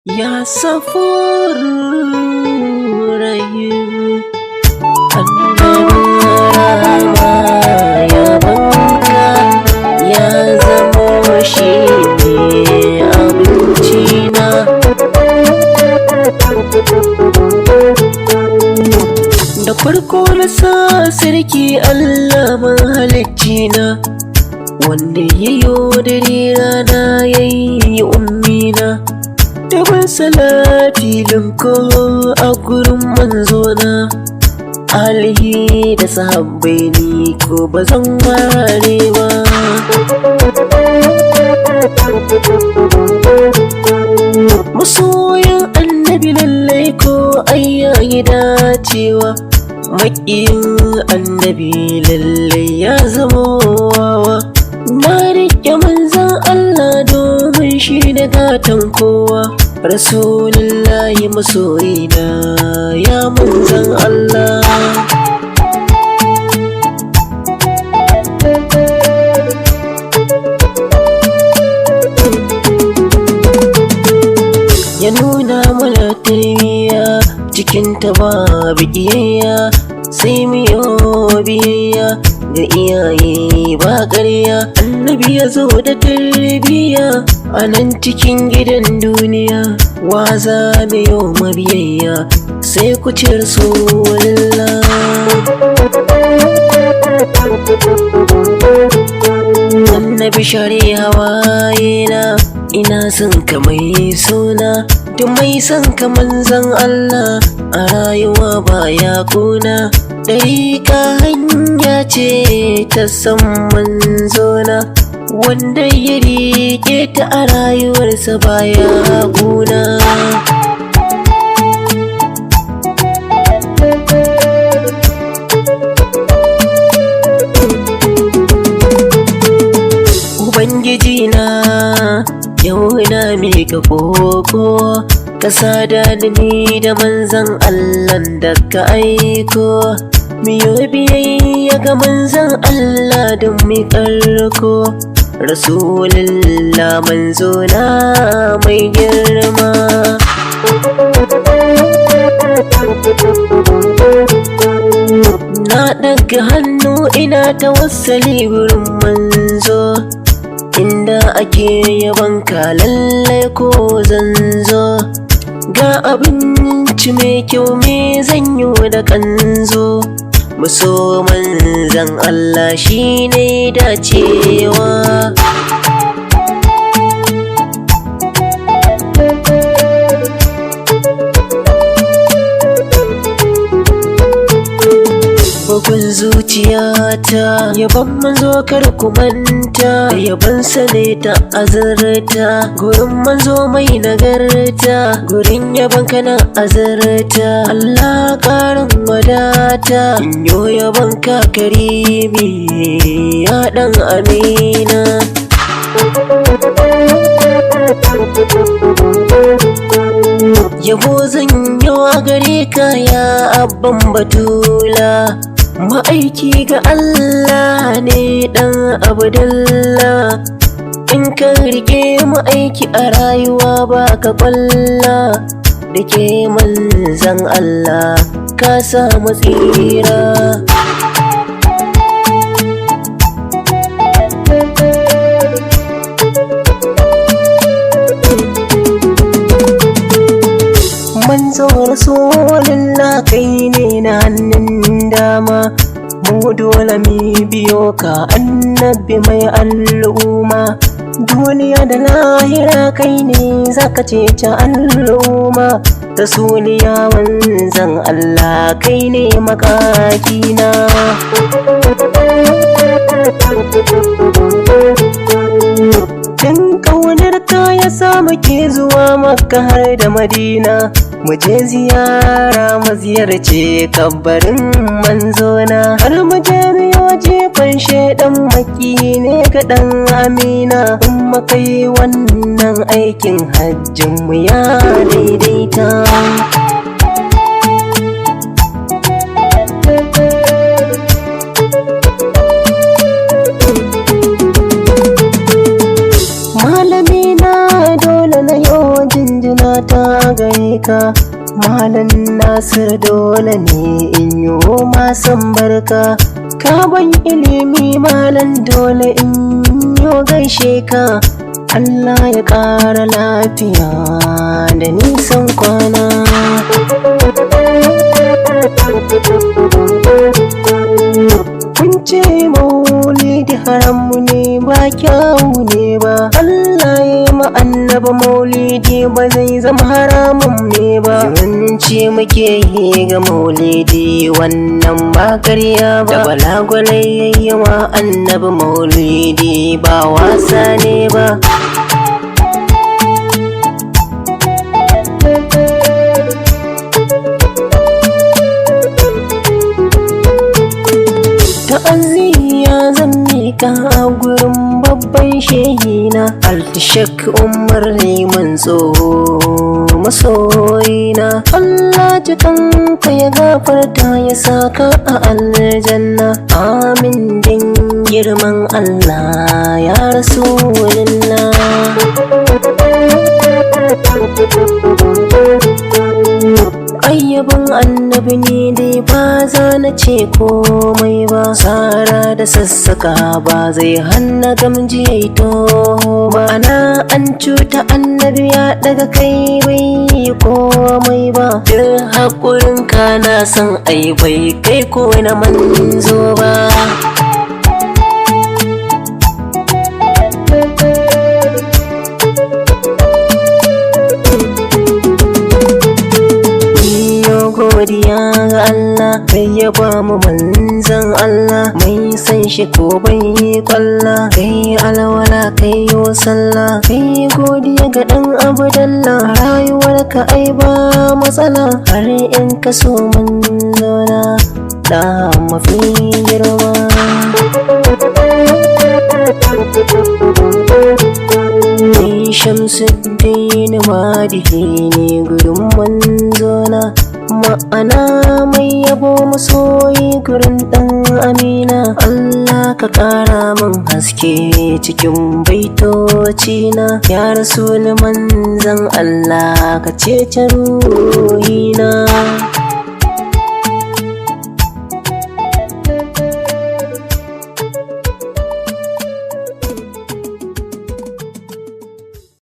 Ya safar rayu annabin rahama ya banka ya zamo shi ne abincina. Da farko na sa sarki Allah mahaliccina, wanda yayo dare rana yayi ummina, da ban salati linko a gurin manzona, alihi da sahabbai ni ko ba zan ware ba. Masoyan annabi lallai ko ayyayi dacewa, maƙiyin annabi lallai ya zama wawa. Na riƙe manzan Allah domin shi da gatan kowa, Rasulullahi masoyina ya manzan Allah. Ya nuna mana tarbiyya cikin ta babu ƙiyayya, sai miyo biyayya ga iyaye ba ƙarya. Annabi ya zo da tarbiyya a nan cikin gidan duniya, waza miyo mabiyayya sai ku ci Rasulullah. Annabi share hawaye na, ina son ka mai suna, duk mai son ka manzan Allah a rayuwa baya kuna. Ɗariƙa hanya ce ta san manzona, wanda ya riƙe ta a rayuwarsa baya kuna. Ubangiji na yau na miƙa ƙoƙo, ka sada ni da manzan Allah da ka aiko, miyo biyayya ga manzan Allah don mi ƙarko. Rasulullah manzona mai girma, na ɗaga hannu ina tawassali wurin manzo, inda ake yaban ka lallai ko zanzo. Ga abinci mai kyau me zanyo da kanzo, muso manzan Allah shine dacewa. Bugun zuciyata yaban manzo kar ku manta, yaban sa ne ta azurta, gurin manzo mai nagarta, gurin yaban kana azurta. Allah ƙarin wadata, inyo yaban ka karimi ya ɗan amina. Yabo zan yi wa gare ka ya abban batula, ma'aiki ga Allah ne ɗan Abdullah. In ka rike ma'aiki a rayuwa ba ka ƙwalla, da ke manzan Allah ka samu tsira. Manzo Rasulullah kai ne na hannun dama, mu dole mi biyo ka annabi mai al'umma. Duniya da lahira kai ne zaka cece al'umma, Rasuliya manzan Allah kai ne makakina. Din ƙaunar ka ya sa muke zuwa Makka har da Madina, mu je ziyara mu ziyarce kabarin manzona, har mu je biyo jefan shaidan maki ne ga ɗan Amina. In muka yi wannan aikin hajjin mu ya daidaita. ka. Malam Nasir dole ne in yi masan barka. Ka ban ilimi malam dole in yi gaishe ka. Allah ya ƙara lafiya da nisan kwana. Kun ce maulidi haramu ne ba kyawu ne ba. Allah ya yi annabi maulidi ba zai zama haramun ne ba. Yawanci muke yi ga maulidi wannan ba karya ba. Da balagwalai yayyawa annabi maulidi ba wasa ne ba. Ta'aziyya zan mika a gurin babban shehina Altashak Umar Liman tsoho masoyina. Allah jikanka ya gafarta ya saka a aljanna. Amin din girman Allah ya Rasulullah. Ayyaban annabi ne dai ba za na ce komai ba. Sara da sassaka ba zai hana gamji ya yi toho ba. Ana an cuta annabi ya daga kai bai yi komai ba. Duk haƙurin ka na san ai bai kai ko na manzo ba. Godiya ga Allah kai ya ba mu manzan Allah. Mai san shi ko bai kwalla. Kai alwala kai yo sallah. Kai godiya ga dan Abdallah. Rayuwar ka ai ba matsala. Har in ka so manzona da mafi girma. Ni Shamsuddin Madihi ne gudun manzona. Ma'ana mai yabo masoyi gurin ɗan Amina. Allah ka ƙara min haske cikin baitoci na. Ya Rasul manzan Allah ka cece ruhi